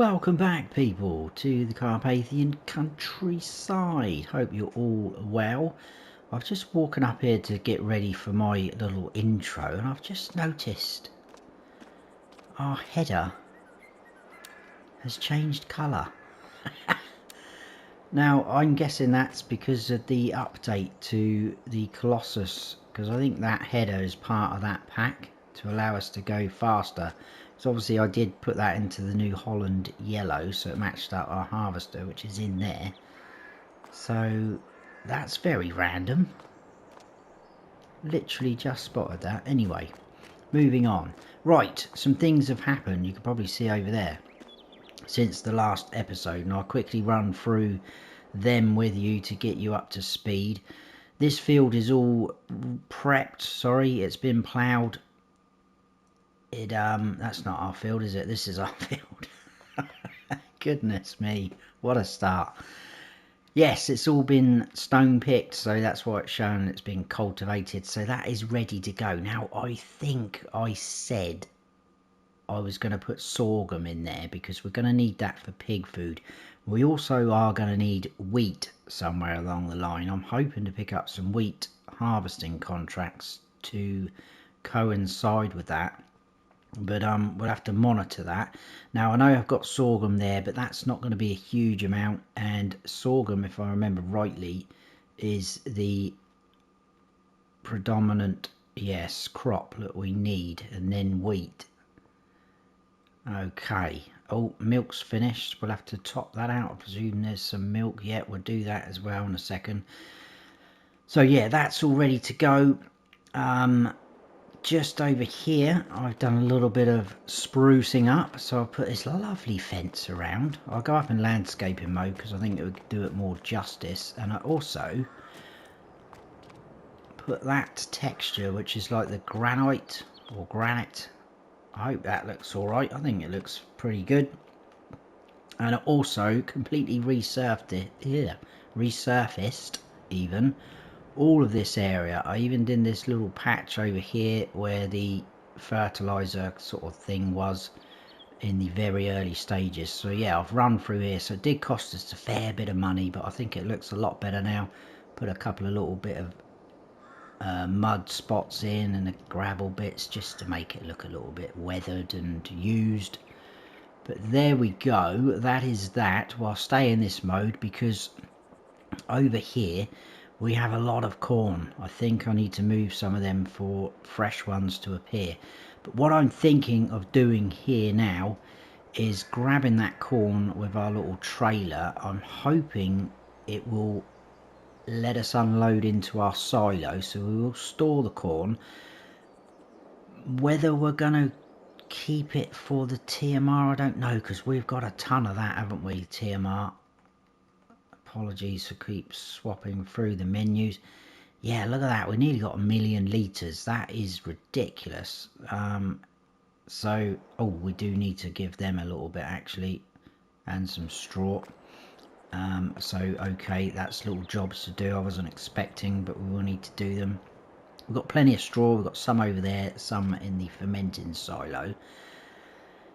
Welcome back, people, to the Carpathian countryside. Hope you're all well. I've just walking up here to get ready for my little intro, and I've just noticed our header has changed colour. Now, I'm guessing that's because of the update to the Colossus, because I think that header is part of that pack to allow us to go faster. So obviously I did put that into the New Holland yellow, so it matched up our harvester, which is in there. So that's very random. Literally just spotted that. Anyway, moving on. Right, some things have happened. You can probably see over there since the last episode, and I'll quickly run through them with you to get you up to speed. This field is all prepped. Sorry, it's been ploughed. That's not our field, is it? This is our field. Goodness me, what a start. Yes, it's all been stone picked, so that's why it's shown it's been cultivated. So that is ready to go. Now, I think I said I was going to put sorghum in there because we're going to need that for pig food. We also are going to need wheat somewhere along the line. I'm hoping to pick up some wheat harvesting contracts to coincide with that. But we'll have to monitor that. Now, I know I've got sorghum there, but that's not going to be a huge amount. And sorghum, if I remember rightly, is the predominant, yes, crop that we need. And then wheat. Okay. Oh, milk's finished. We'll have to top that out. I presume there's some milk. Yeah, we'll do that as well in a second. So, yeah, that's all ready to go. Just over here I've done a little bit of sprucing up, so I'll put this lovely fence around. I'll go up in landscaping mode because I think it would do it more justice, and I also put that texture which is like the granite or granite. I hope that looks alright. I think it looks pretty good. And I also completely resurfaced even all of this area. I even did this little patch over here where the fertilizer sort of thing was in the very early stages. So yeah, I've run through here, so it did cost us a fair bit of money, but I think it looks a lot better now. Put a couple of little bit of mud spots in and the gravel bits just to make it look a little bit weathered and used. But there we go, that is that. Well, I'll stay in this mode because over here we have a lot of corn. I think I need to move some of them for fresh ones to appear. But what I'm thinking of doing here now is grabbing that corn with our little trailer. I'm hoping it will let us unload into our silo, so we will store the corn. Whether we're going to keep it for the TMR, I don't know, because we've got a ton of that, haven't we, TMR? Apologies for keep swapping through the menus. Yeah, look at that, we nearly got 1 million litres. That is ridiculous. So, oh, we do need to give them a little bit actually, and some straw. So okay, that's little jobs to do I wasn't expecting, but we will need to do them. We've got plenty of straw. We've got some over there, some in the fermenting silo.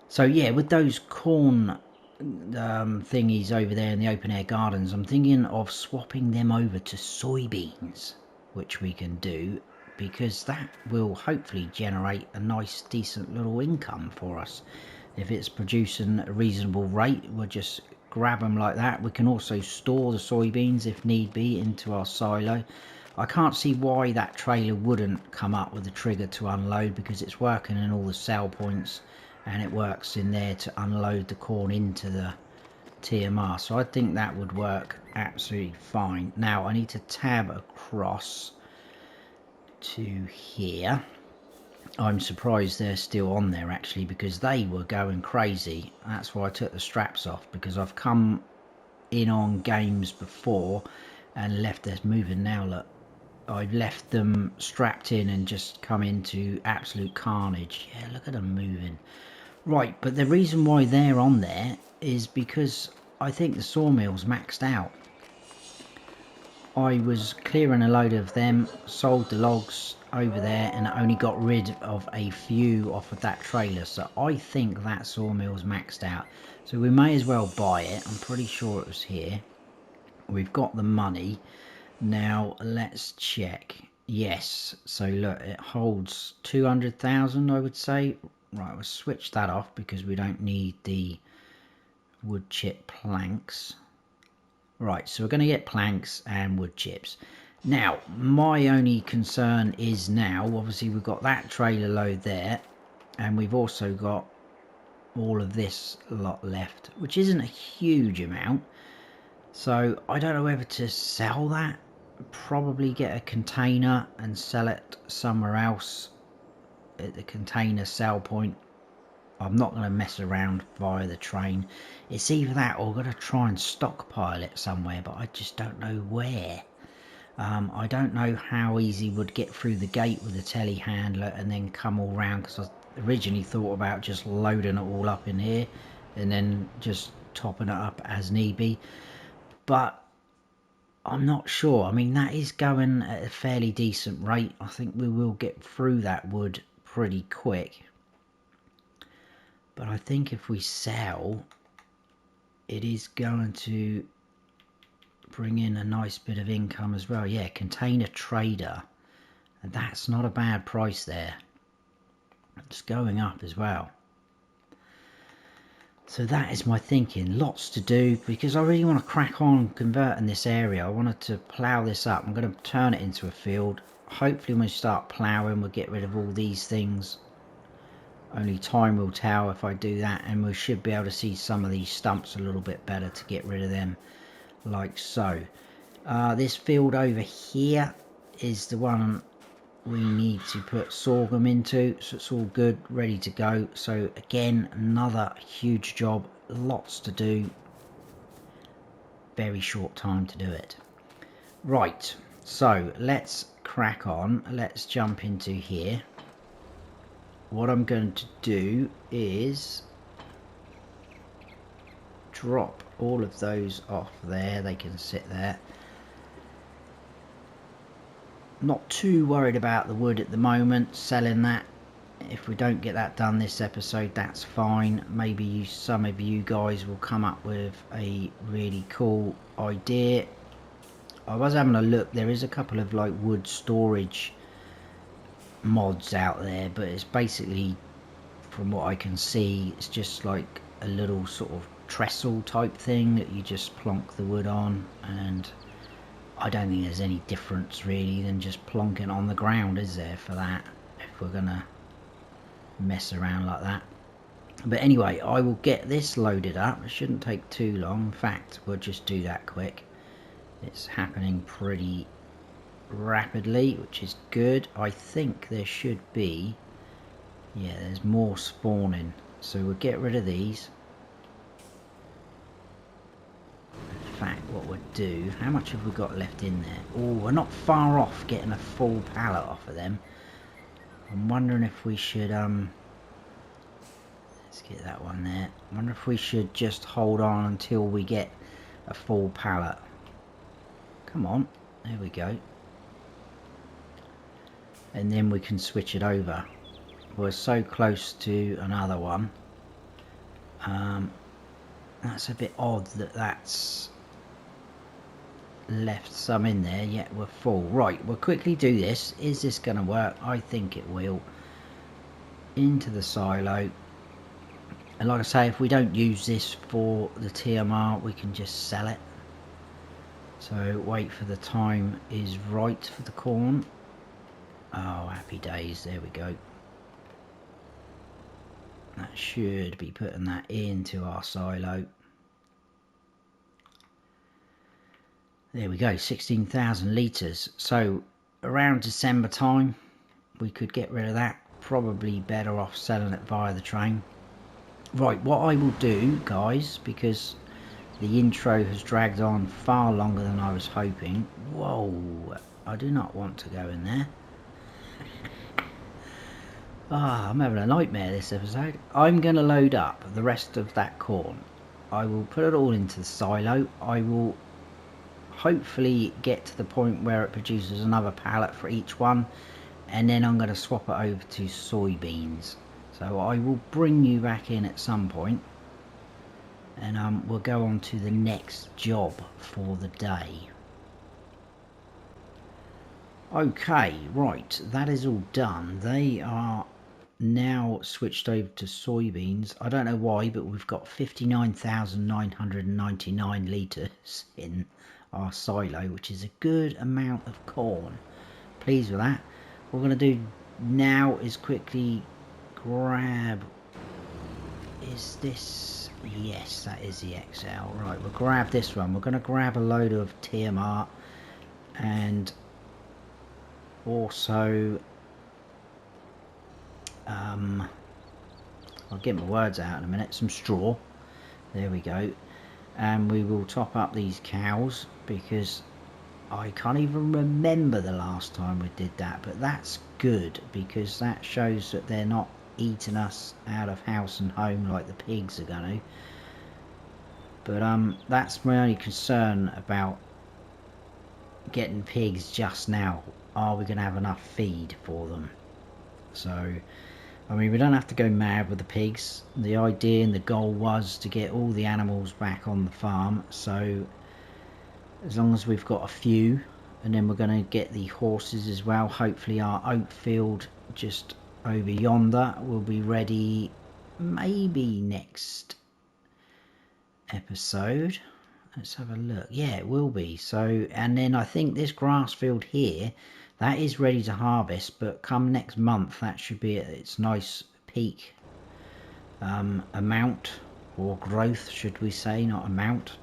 So yeah, with those corn thingies over there in the open air gardens, I'm thinking of swapping them over to soybeans, which we can do, because that will hopefully generate a nice decent little income for us. If it's producing a reasonable rate, we'll just grab them like that. We can also store the soybeans if need be into our silo. I can't see why that trailer wouldn't come up with a trigger to unload, because it's working in all the sell points and it works in there to unload the corn into the TMR. So I think that would work absolutely fine. Now I need to tab across to here. I'm surprised they're still on there actually, because they were going crazy. That's why I took the straps off, because I've come in on games before and left this moving. Now look, I've left them strapped in and just come into absolute carnage. Yeah, look at them moving. Right, but the reason why they're on there is because I think the sawmill's maxed out. I was clearing a load of them, sold the logs over there, and only got rid of a few off of that trailer. So I think that sawmill's maxed out. So we may as well buy it. I'm pretty sure it was here. We've got the money. Now let's check. Yes, so look, it holds 200,000, I would say. Right, we'll switch that off because we don't need the wood chip planks. Right, so we're going to get planks and wood chips. Now, my only concern is now, obviously we've got that trailer load there, and we've also got all of this lot left, which isn't a huge amount. So I don't know whether to sell that, probably get a container and sell it somewhere else at the container sell point. I'm not going to mess around via the train. It's either that or I'm going to try and stockpile it somewhere, but I just don't know where. I don't know how easy would get through the gate with the telehandler and then come all round, because I originally thought about just loading it all up in here and then just topping it up as need be. But I'm not sure. I mean, that is going at a fairly decent rate. I think we will get through that wood pretty quick. But I think if we sell, it is going to bring in a nice bit of income as well. Yeah, container trader. And that's not a bad price there. It's going up as well. So that is my thinking. Lots to do because I really want to crack on converting this area. I wanted to plough this up. I'm going to turn it into a field. Hopefully when we start ploughing we'll get rid of all these things. Only time will tell if I do that, and we should be able to see some of these stumps a little bit better to get rid of them, like so. This field over here is the one we need to put sorghum into, so it's all good, ready to go. So again, another huge job, lots to do, very short time to do it. Right, so let's crack on. Let's jump into here. What I'm going to do is drop all of those off there. They can sit there. Not too worried about the wood at the moment, selling that. If we don't get that done this episode, that's fine. Maybe some of you guys will come up with a really cool idea. I was having a look. There is a couple of like wood storage mods out there, but it's basically, from what I can see, it's just like a little sort of trestle type thing that you just plonk the wood on, and I don't think there's any difference really than just plonking on the ground, is there, for that, if we're gonna mess around like that. But anyway, I will get this loaded up. It shouldn't take too long. In fact, we'll just do that quick. It's happening pretty rapidly, which is good. I think there should be, yeah, there's more spawning, so we'll get rid of these. In fact, what we'll do, how much have we got left in there? Oh, we're not far off getting a full pallet off of them. I'm wondering if we should let's get that one there. I wonder if we should just hold on until we get a full pallet. Come on, there we go. And then we can switch it over. We're so close to another one. That's a bit odd that that's left some in there, yet we're full. Right, we'll quickly do this. Is this going to work? I think it will. Into the silo. And like I say, if we don't use this for the TMR, we can just sell it. So wait for the time is right for the corn. Oh, happy days, there we go. That should be putting that into our silo. There we go, 16,000 litres. So around December time, we could get rid of that. Probably better off selling it via the train. Right, what I will do, guys, because the intro has dragged on far longer than I was hoping. Whoa, I do not want to go in there. I'm having a nightmare this episode. I'm going to load up the rest of that corn. I will put it all into the silo. I will hopefully get to the point where it produces another pallet for each one. And then I'm going to swap it over to soybeans. So I will bring you back in at some point. and we'll go on to the next job for the day. Okay, right, that is all done. They are now switched over to soybeans. I don't know why, but we've got 59,999 litres in our silo, which is a good amount of corn. Pleased with that. What we're going to do now is quickly grab... Is this... Yes, that is the XL. Right, we'll grab this one. We're going to grab a load of TMR and also... I'll get my words out in a minute. Some straw. There we go. And we will top up these cows because I can't even remember the last time we did that. But that's good because that shows that they're not eating us out of house and home like the pigs are going to. But that's my only concern about getting pigs just now. Are we going to have enough feed for them? So... I mean, we don't have to go mad with the pigs. The idea and the goal was to get all the animals back on the farm. So, as long as we've got a few, and then we're going to get the horses as well. Hopefully our oat field just over yonder will be ready maybe next episode. Let's have a look. Yeah, it will be. So, and then I think this grass field here... That is ready to harvest, but come next month, that should be at its nice peak amount, or growth, should we say, not amount.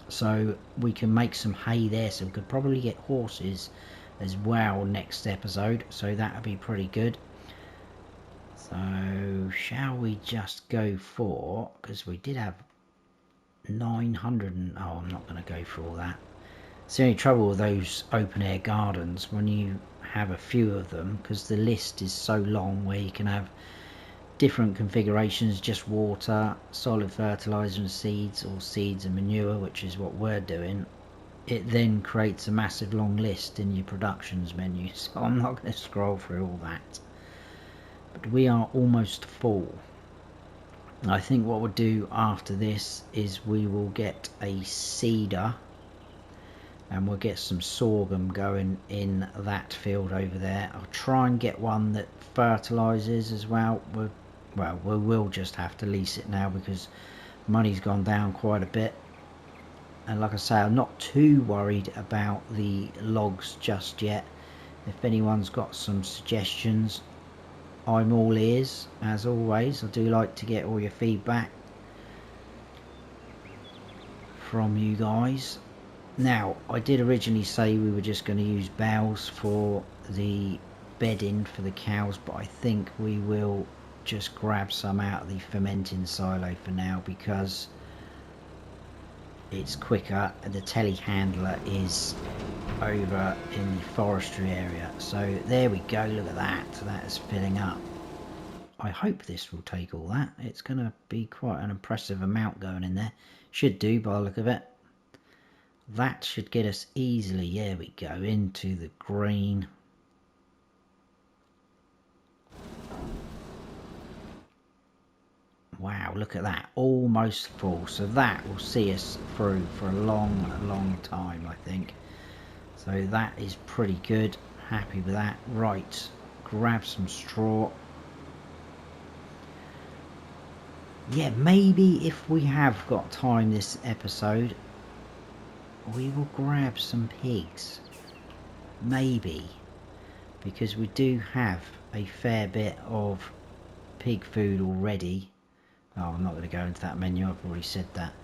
So we can make some hay there, so we could probably get horses as well next episode, so that would be pretty good. So, shall we just go for, because we did have 900, and, oh, I'm not going to go for all that. It's the only trouble with those open air gardens when you have a few of them, because the list is so long where you can have different configurations, just water, solid fertilizer and seeds, or seeds and manure, which is what we're doing. It then creates a massive long list in your productions menu, so I'm not going to scroll through all that. But we are almost full. I think what we'll do after this is we will get a seeder, and we'll get some sorghum going in that field over there. I'll try and get one that fertilises as well. We will just have to lease it now because money's gone down quite a bit. And like I say, I'm not too worried about the logs just yet. If anyone's got some suggestions, I'm all ears, as always. I do like to get all your feedback from you guys. Now, I did originally say we were just going to use bales for the bedding for the cows, but I think we will just grab some out of the fermenting silo for now because it's quicker. The telehandler is over in the forestry area. So there we go, look at that. That is filling up. I hope this will take all that. It's going to be quite an impressive amount going in there. Should do by the look of it. That should get us easily, there we go, into the green. Wow, look at that, almost full. So that will see us through for a long time, I think. So that is pretty good, happy with that. Right, grab some straw. Yeah, maybe if we have got time this episode, we will grab some pigs, maybe, because we do have a fair bit of pig food already. Oh, I'm not going to go into that menu, I've already said that.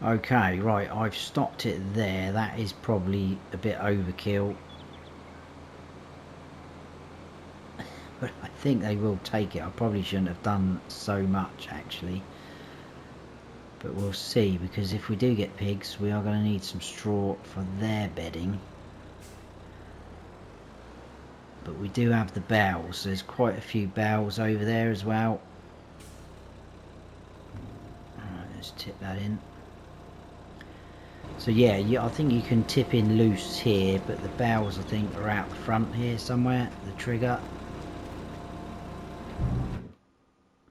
Okay, right, I've stopped it there. That is probably a bit overkill, but I think they will take it. I probably shouldn't have done so much actually. But we'll see, because if we do get pigs, we are going to need some straw for their bedding. But we do have the bales. There's quite a few bales over there as well. Alright, let's tip that in. So yeah, I think you can tip in loose here, but the bales I think are out front here somewhere, the trigger.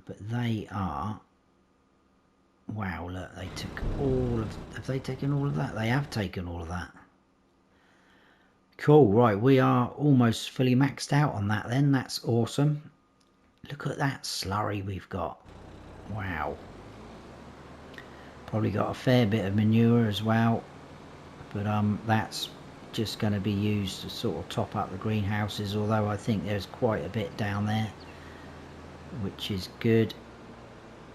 But they are Wow, look, they took all of... Have they taken all of that? They have taken all of that. Cool, right, we are almost fully maxed out on that then. That's awesome. Look at that slurry we've got. Wow. Probably got a fair bit of manure as well. But that's just going to be used to sort of top up the greenhouses, although I think there's quite a bit down there, which is good.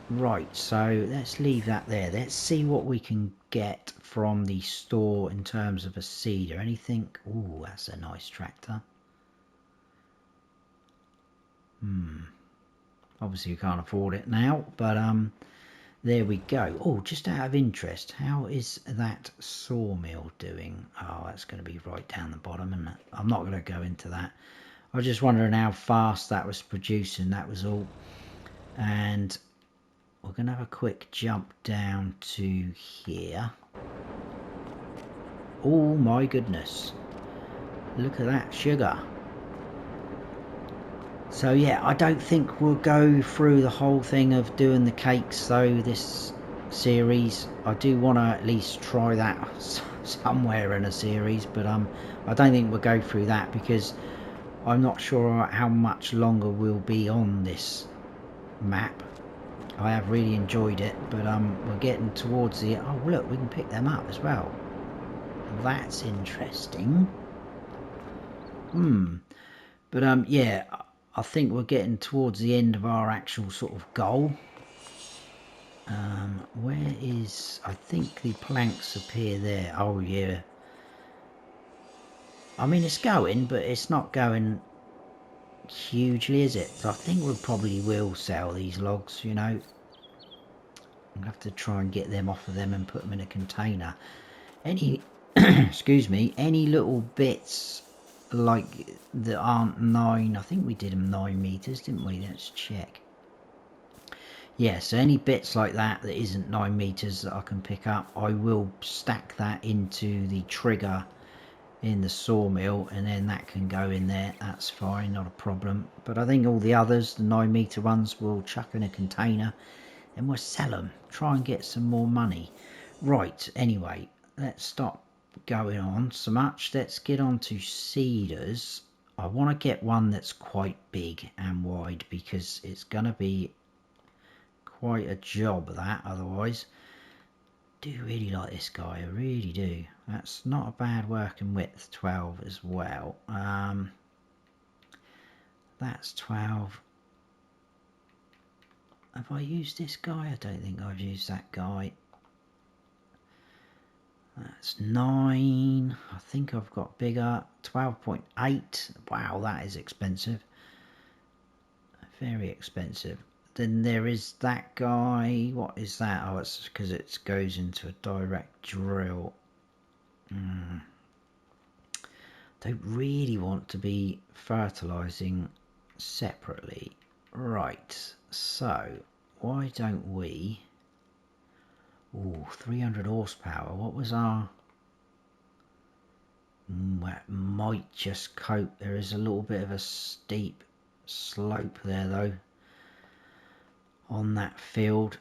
Right, so let's leave that there. Let's see what we can get from the store in terms of a seeder. Anything? Ooh, that's a nice tractor. Obviously we can't afford it now, but there we go. Oh, just out of interest, how is that sawmill doing? Oh, that's going to be right down the bottom, isn't it? I'm not going to go into that. I was just wondering how fast that was producing, that was all. And we're going to have a quick jump down to here. Oh my goodness. Look at that sugar. So yeah, I don't think we'll go through the whole thing of doing the cakes though this series. I do want to at least try that somewhere in a series, but I don't think we'll go through that because I'm not sure how much longer we'll be on this map. I have really enjoyed it, but we're getting towards the... Oh look, we can pick them up as well. That's interesting. But yeah, I think we're getting towards the end of our actual sort of goal. Where is... I think the planks appear there. Oh yeah. I mean, it's going, but it's not going hugely, is it? So I think we probably will sell these logs, you know. I'll have to try and get them off of them and put them in a container. Any... excuse me, any little bits like that aren't 9... I think we did them 9 meters, didn't we? Let's check. Yeah, so any bits like that that isn't 9 meters that I can pick up, I will stack that into the trigger in the sawmill, and then that can go in there. That's fine, not a problem. But I think all the others, the 9 meter ones, we'll chuck in a container and we'll sell them, try and get some more money. Right, anyway, let's stop going on so much. Let's get on to seeders. I want to get one that's quite big and wide because it's going to be quite a job that otherwise. I do really like this guy, I really do. That's not a bad working width, 12 as well. That's 12. Have I used this guy? I don't think I've used that guy. That's 9. I think I've got bigger. 12.8. Wow, that is expensive. Very expensive. Then there is that guy. What is that? Oh, it's because it goes into a direct drill. Don't really want to be fertilizing separately. Right, so why don't we... Ooh, 300 horsepower. What was our... That might just cope. There is a little bit of a steep slope there though on that field,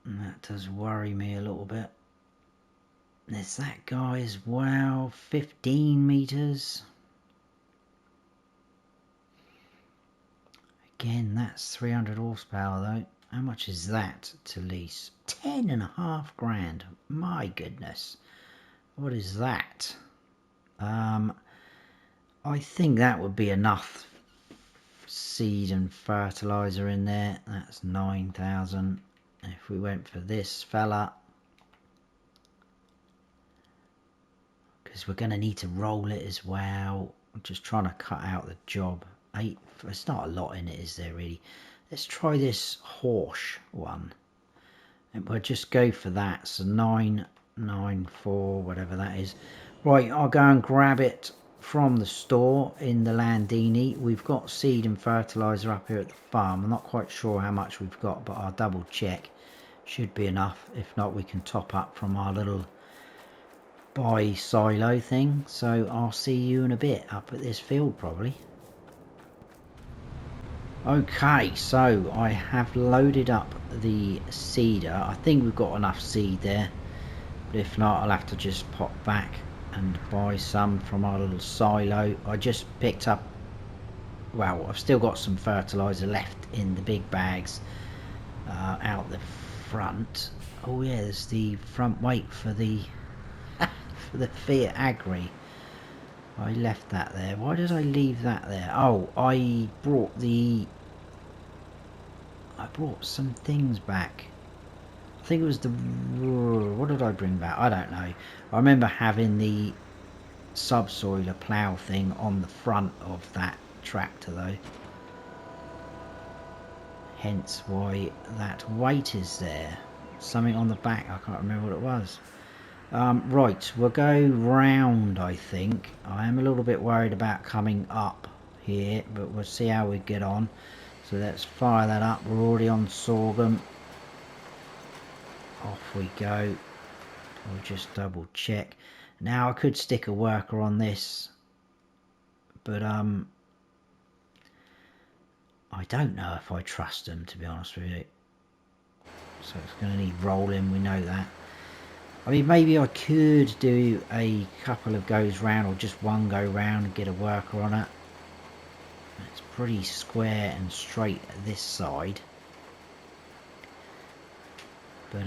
and that does worry me a little bit. There's that guy as well, 15 meters. Again, that's 300 horsepower though. How much is that to lease? 10.5 grand. My goodness. What is that? I think that would be enough seed and fertilizer in there. That's 9,000. If we went for this fella, because we're going to need to roll it as well. I'm just trying to cut out the job. 8. There's not a lot in it, is there really? Let's try this horse one, and we'll just go for that. So 994, whatever that is. Right, I'll go and grab it from the store in the Landini. We've got seed and fertilizer up here at the farm. I'm not quite sure how much we've got, but I'll double check. Should be enough. If not, we can top up from our little buy silo thing. So I'll see you in a bit up at this field probably. Okay, so I have loaded up the seeder. I think we've got enough seed there, but if not I'll have to just pop back and buy some from our little silo. I just picked up, well, I've still got some fertilizer left in the big bags out the front. Oh yeah, there's the front weight for the for the Fiat Agri. I left that there. Why did I leave that there? Oh, I brought some things back. I think it was the... what did I bring back? I don't know. I remember having the subsoiler plough thing on the front of that tractor though. Hence why that weight is there. Something on the back, I can't remember what it was. Right, we'll go round, I think. I am a little bit worried about coming up here, but we'll see how we get on. So let's fire that up. We're already on sorghum. Off we go. We'll just double check. Now I could stick a worker on this, but I don't know if I trust them, to be honest with you. So it's going to need rolling, we know that. I mean, maybe I could do a couple of goes round, or just one go round and get a worker on it. It's pretty square and straight this side. But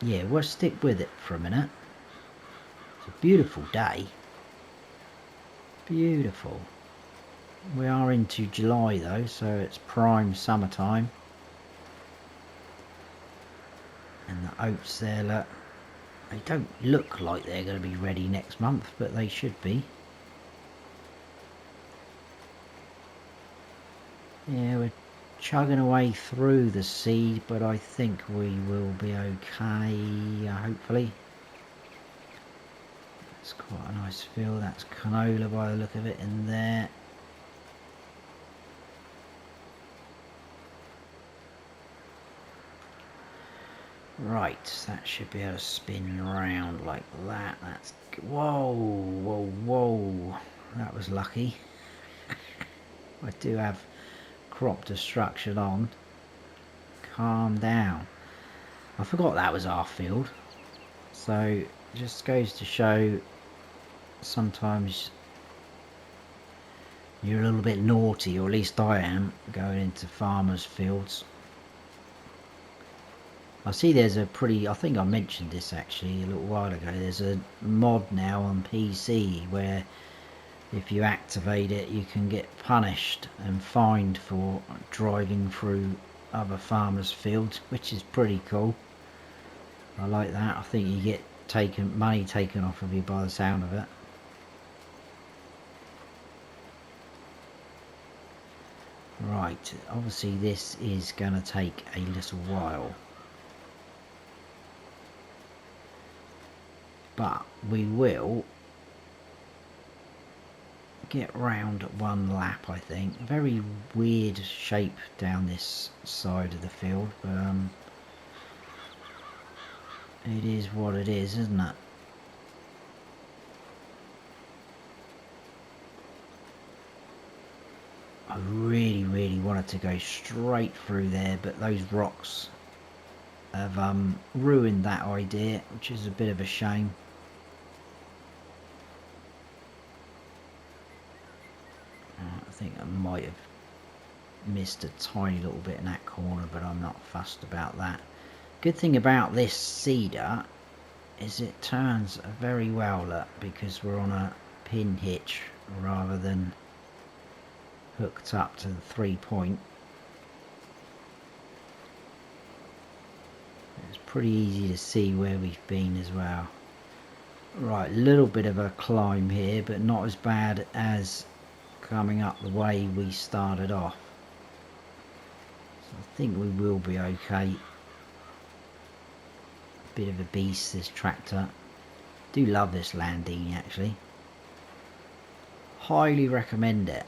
yeah, we'll stick with it for a minute. It's a beautiful day. Beautiful. We are into July though, so it's prime summertime. And the oats there, look. They don't look like they're going to be ready next month, but they should be. Yeah, we're chugging away through the seed, but I think we will be okay, hopefully. It's quite a nice field. That's canola by the look of it in there. Right, that should be able to spin around like that. That's... whoa, whoa, whoa. That was lucky. I do have crop destruction on. Calm down. I forgot that was our field. So, it just goes to show sometimes you're a little bit naughty, or at least I am, going into farmers' fields. I see there's a pretty, I think I mentioned this actually a little while ago, there's a mod now on PC where if you activate it you can get punished and fined for driving through other farmers' fields, which is pretty cool. I like that. I think you get money taken off of you by the sound of it. Right, obviously this is going to take a little while. But we will get round one lap, I think. Very weird shape down this side of the field, but it is what it is, isn't it? I really wanted to go straight through there, but those rocks have ruined that idea, which is a bit of a shame. I think I might have missed a tiny little bit in that corner, but I'm not fussed about that. Good thing about this seeder is it turns very well, look, because we're on a pin hitch rather than hooked up to the 3-point. It's pretty easy to see where we've been as well. Right, a little bit of a climb here, but not as bad as coming up the way we started off. So I think we will be okay. Bit of a beast, this tractor. Do love this Landini actually. Highly recommend it.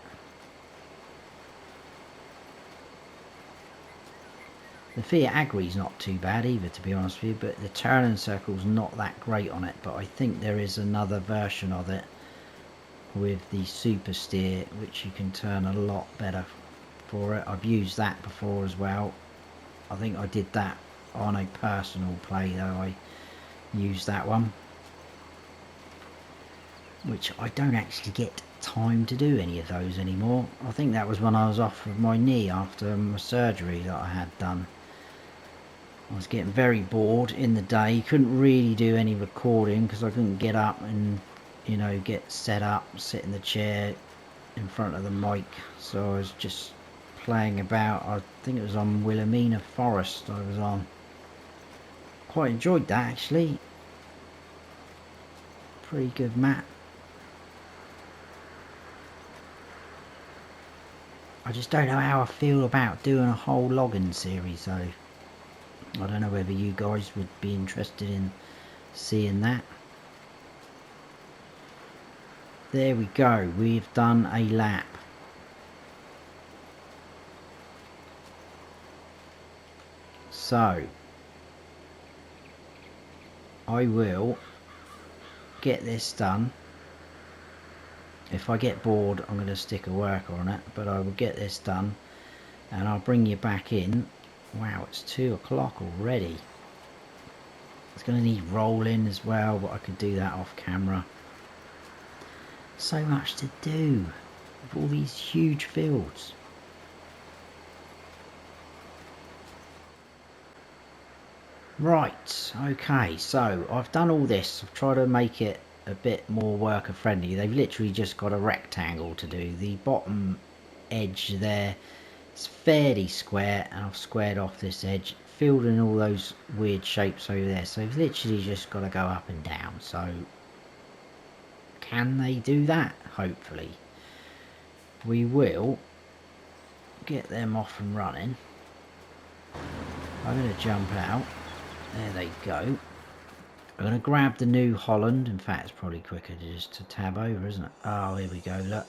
The Fiat Agri's not too bad either, to be honest with you, but the turning circle's not that great on it. But I think there is another version of it with the super steer, which you can turn a lot better for it. I've used that before as well. I think I did that on a personal play though. I used that one, which I don't actually get time to do any of those anymore. I think that was when I was off with my knee after my surgery that I had done. I was getting very bored in the day, couldn't really do any recording because I couldn't get up and, you know, get set up, sit in the chair in front of the mic, so I was just playing about. I think it was on Wilhelmina Forest I was on. Quite enjoyed that actually. Pretty good map. I just don't know how I feel about doing a whole logging series though. I don't know whether you guys would be interested in seeing that. There we go, we've done a lap. So I will get this done. If I get bored I'm going to stick a worker on it, but I will get this done and I'll bring you back in. Wow, it's 2 o'clock already. It's going to need rolling as well, but I could do that off camera. So much to do with all these huge fields. Right, okay, so I've done all this. I've tried to make it a bit more worker friendly. They've literally just got a rectangle to do. The bottom edge there is fairly square, and I've squared off this edge, filled in all those weird shapes over there. So they've literally just got to go up and down. So can they do that? Hopefully. We will get them off and running. I'm going to jump out. There they go. I'm going to grab the New Holland. In fact, it's probably quicker just to tab over, isn't it? Oh, here we go, look.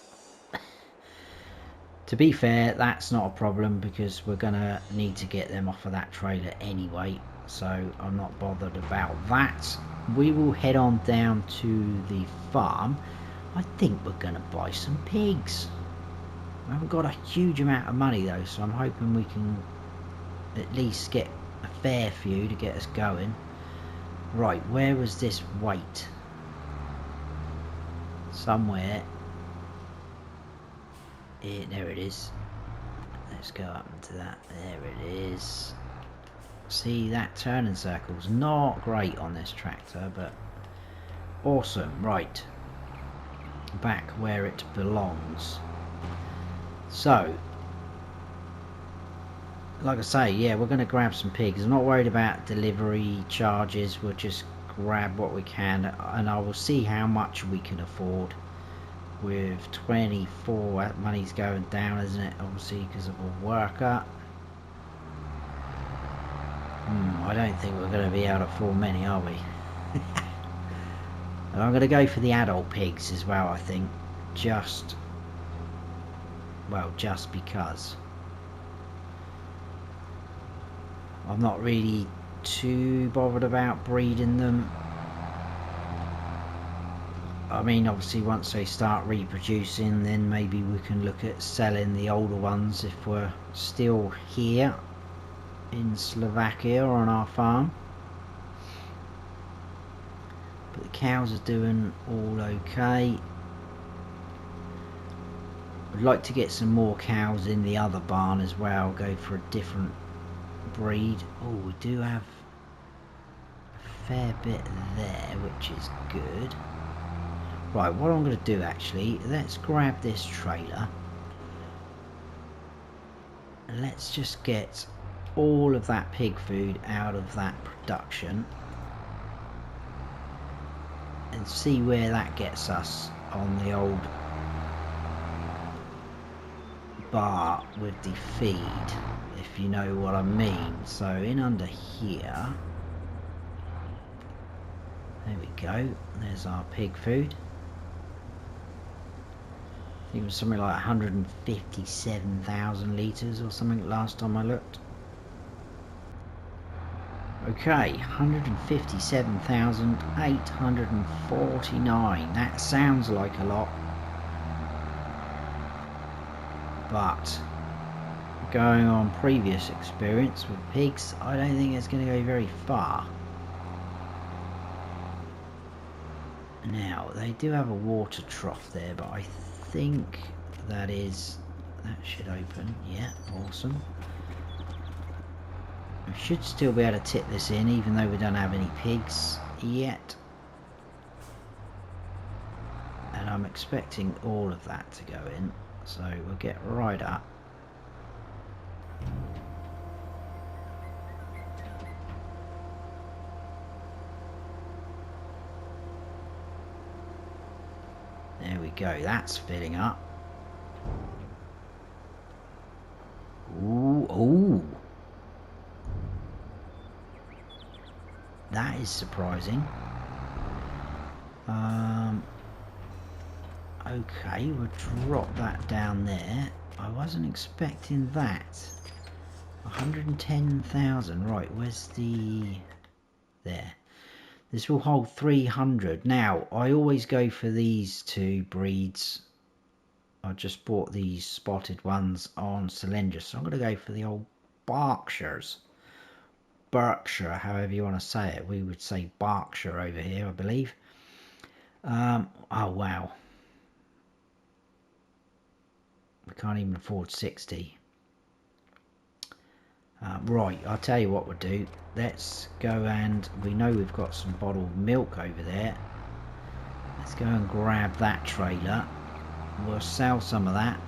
To be fair, that's not a problem because we're going to need to get them off of that trailer anyway. So I'm not bothered about that. We will head on down to the farm. I think we're going to buy some pigs. I haven't got a huge amount of money though, so I'm hoping we can at least get a fair few to get us going. Right, where was this weight? Somewhere. Here, there it is. Let's go up into that. There it is. See, that turning circle's not great on this tractor, but awesome. Right, back where it belongs. So, like I say, yeah, we're going to grab some pigs. I'm not worried about delivery charges. We'll just grab what we can, and I will see how much we can afford. With 24, that money's going down, isn't it? Obviously, because of a worker. I don't think we're going to be able to afford many, are we? And I'm going to go for the adult pigs as well, I think. Just because. I'm not really too bothered about breeding them. I mean, obviously once they start reproducing, then maybe we can look at selling the older ones if we're still here in Slovakia on our farm. But the cows are doing all okay. I'd like to get some more cows in the other barn as well, go for a different breed. Oh, we do have a fair bit there, which is good. Right, what I'm going to do actually, let's grab this trailer and let's just get all of that pig food out of that production and see where that gets us on the old bar with the feed, if you know what I mean. So in under here, there we go, there's our pig food. I think it was something like 157,000 litres or something last time I looked. Okay, 157,849. That sounds like a lot, but going on previous experience with pigs, I don't think it's going to go very far. Now, they do have a water trough there, but I think that should open. Yeah, awesome. We should still be able to tip this in, even though we don't have any pigs yet. And I'm expecting all of that to go in, so we'll get right up. There we go, that's filling up. Ooh, ooh. That is surprising. Okay, we'll drop that down there. I wasn't expecting that. 110,000. Right, where's the... There. This will hold 300. Now, I always go for these two breeds. I just bought these spotted ones on Cylindra, so I'm going to go for the old Berkshires. Berkshire, however you want to say it. We would say Berkshire over here, I believe. Oh, wow. We can't even afford 60. Right, I'll tell you what we'll do. Let's go, and we know we've got some bottled milk over there. Let's go and grab that trailer. We'll sell some of that.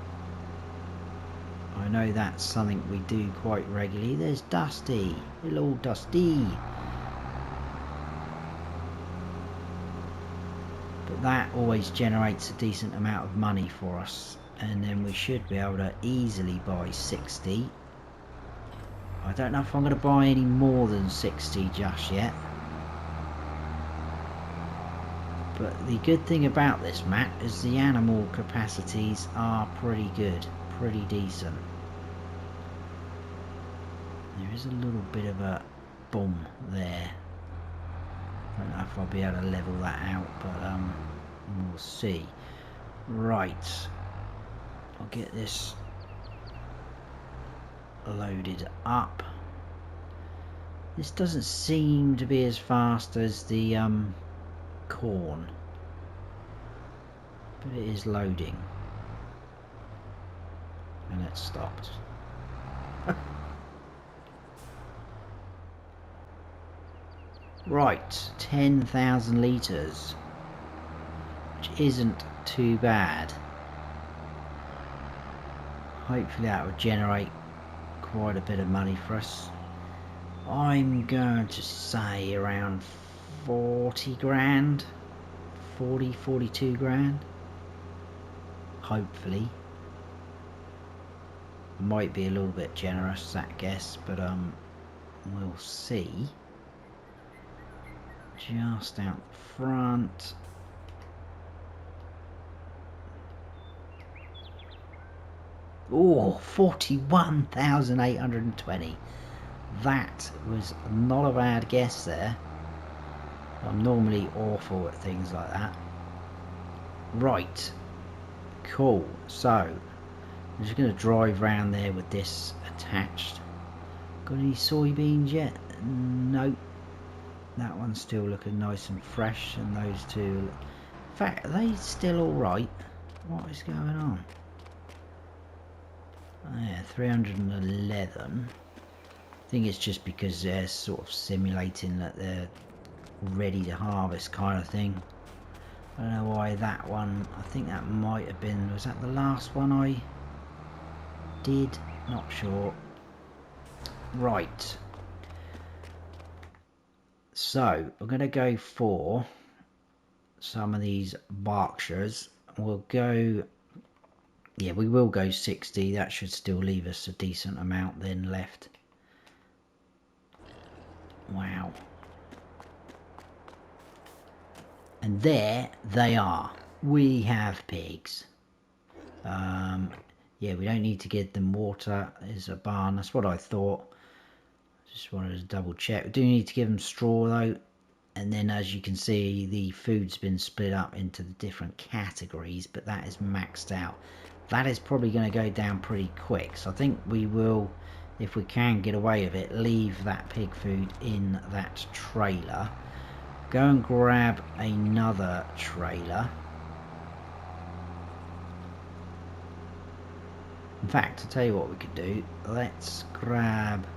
I know that's something we do quite regularly. There's Dusty. Hello, Dusty. But that always generates a decent amount of money for us. And then we should be able to easily buy 60. I don't know if I'm going to buy any more than 60 just yet. But the good thing about this map is the animal capacities are pretty good, pretty decent. There is a little bit of a boom there. I don't know if I'll be able to level that out, but we'll see. Right, I'll get this loaded up. This doesn't seem to be as fast as the corn, but it is loading, and it stopped. Right, 10,000 litres, which isn't too bad. Hopefully that will generate quite a bit of money for us. I'm going to say around 40 grand, 42 grand, hopefully. Might be a little bit generous, that guess, but we'll see. Just out front. Oh, 41,820. That was not a bad guess there. I'm normally awful at things like that. Right. Cool. So, I'm just going to drive around there with this attached. Got any soybeans yet? Nope. That one's still looking nice and fresh, and those two... In fact, are they still alright? What is going on? Oh, yeah, 311. I think it's just because they're sort of simulating that they're ready to harvest kind of thing. I don't know why that one... I think that might have been... Was that the last one I did? Not sure. Right. So, we're going to go for some of these Berkshires. We'll go... Yeah, we will go 60. That should still leave us a decent amount then left. Wow. And there they are. We have pigs. Yeah, we don't need to give them water. There's a barn. That's what I thought. Just wanted to double check. We do need to give them straw though. And then as you can see, the food's been split up into the different categories, but that is maxed out. that is probably going to go down pretty quick. So I think we will, if we can get away with it, leave that pig food in that trailer. Go and grab another trailer. In fact, I'll tell you what we could do. Let's grab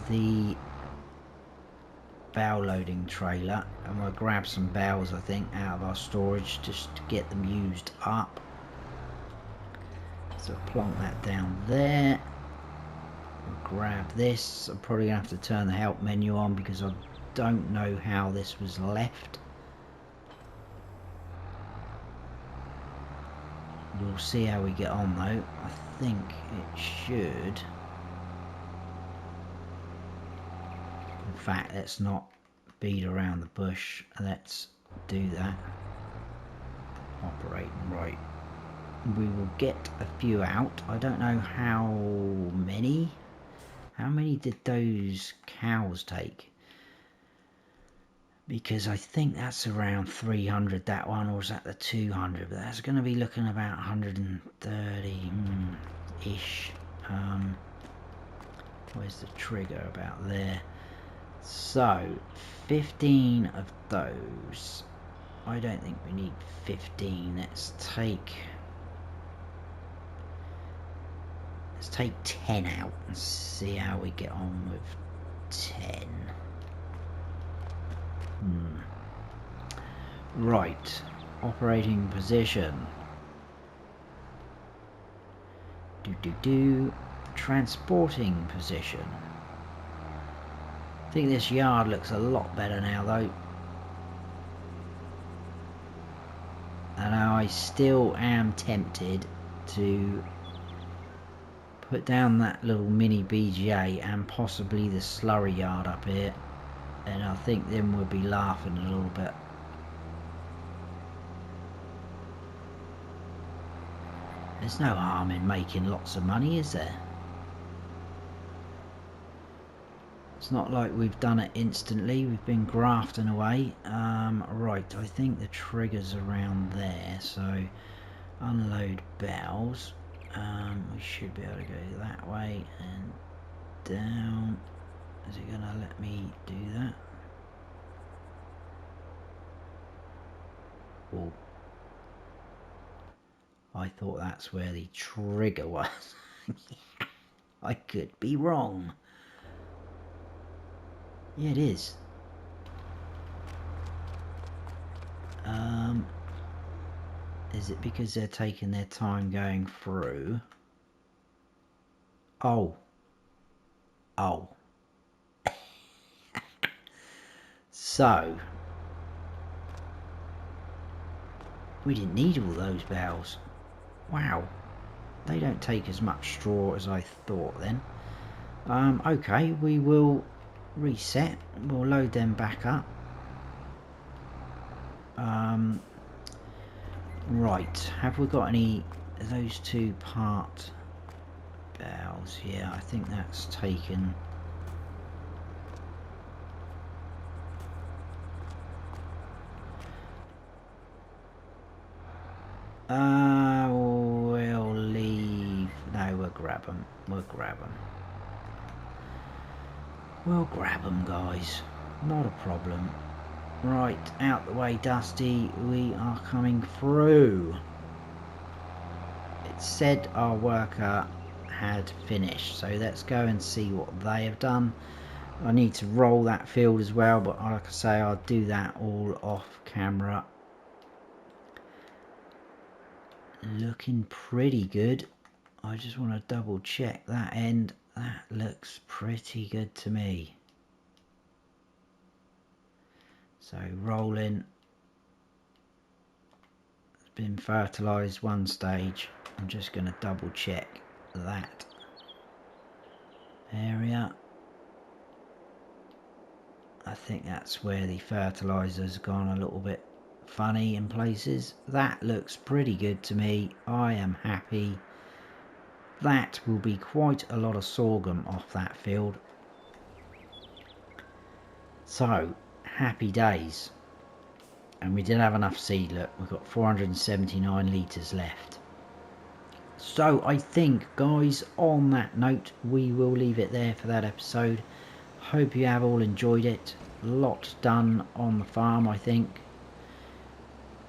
the bale loading trailer, and we'll grab some bales, I think, out of our storage just to get them used up. So plonk that down there. We'll grab this. I'm probably gonna have to turn the help menu on because I don't know how this was left. We'll see how we get on though. I think it should. In fact, let's not beat around the bush. Let's do that. Operating right. We will get a few out. I don't know how many. How many did those cows take? Because I think that's around 300, that one, or is that the 200? But that's going to be looking about 130-ish. Where's the trigger? About there. So, 15 of those. I don't think we need 15. Let's take 10 out and see how we get on with 10. Right, operating position. Transporting position. I think this yard looks a lot better now though. And I still am tempted to put down that little mini BGA and possibly the slurry yard up here. And I think then we'll be laughing a little bit. There's no harm in making lots of money, is there? It's not like we've done it instantly. We've been grafting away. Right, I think the trigger's around there. So unload bales. We should be able to go that way and down. Is it going to let me do that? Oh. I thought that's where the trigger was. I could be wrong. Yeah, it is. Is it because they're taking their time going through? Oh. So we didn't need all those bales. Wow, they don't take as much straw as I thought then. Okay, we will reset. We'll load them back up. Right, have we got any of those two part bales? Yeah, I think that's taken. We'll leave. No, we'll grab them. We'll grab them, guys. Not a problem. Right, out the way, Dusty. We are coming through. It said our worker had finished, so let's go and see what they have done. I need to roll that field as well, but like I say, I'll do that all off camera. Looking pretty good. I just want to double check that end. That looks pretty good to me. So rolling. It's been fertilized one stage. I'm just going to double check that area. I think that's where the fertilizer's gone a little bit funny in places. That looks pretty good to me. I am happy. That will be quite a lot of sorghum off that field. So, happy days. And we did have enough seed. Look, we've got 479 litres left. So I think, guys, on that note, we will leave it there for that episode. Hope you have all enjoyed it. A lot done on the farm, I think.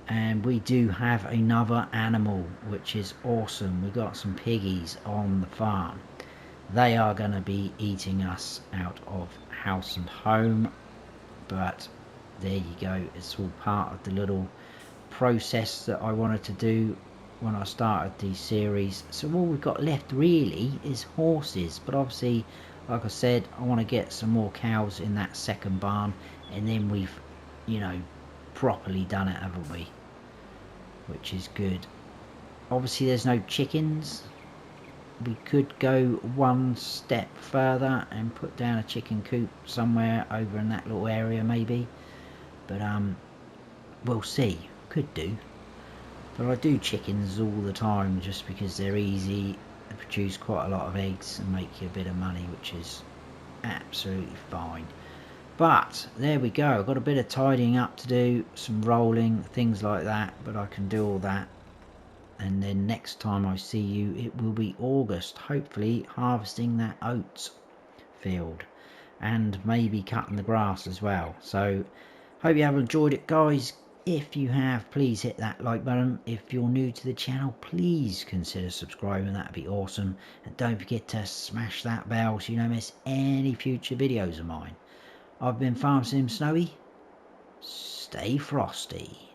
And we do have another animal, which is awesome. We've got some piggies on the farm. They are going to be eating us out of house and home. But there you go. It's all part of the little process that I wanted to do when I started the series. So all we've got left really is horses, but obviously, like I said, I want to get some more cows in that second barn, and then we've, you know, properly done it, haven't we? Which is good. Obviously there's no chickens. We could go one step further and put down a chicken coop somewhere over in that little area maybe, but we'll see. Could do. But I do chickens all the time just because they're easy, they produce quite a lot of eggs and make you a bit of money, which is absolutely fine. But there we go. I've got a bit of tidying up to do, some rolling, things like that, but I can do all that. And then next time I see you, it will be August, hopefully harvesting that oats field and maybe cutting the grass as well. So hope you have enjoyed it, guys. If you have, please hit that like button. If you're new to the channel, please consider subscribing. That'd be awesome. And don't forget to smash that bell so you don't miss any future videos of mine. I've been Farm Sim Snowy. Stay frosty.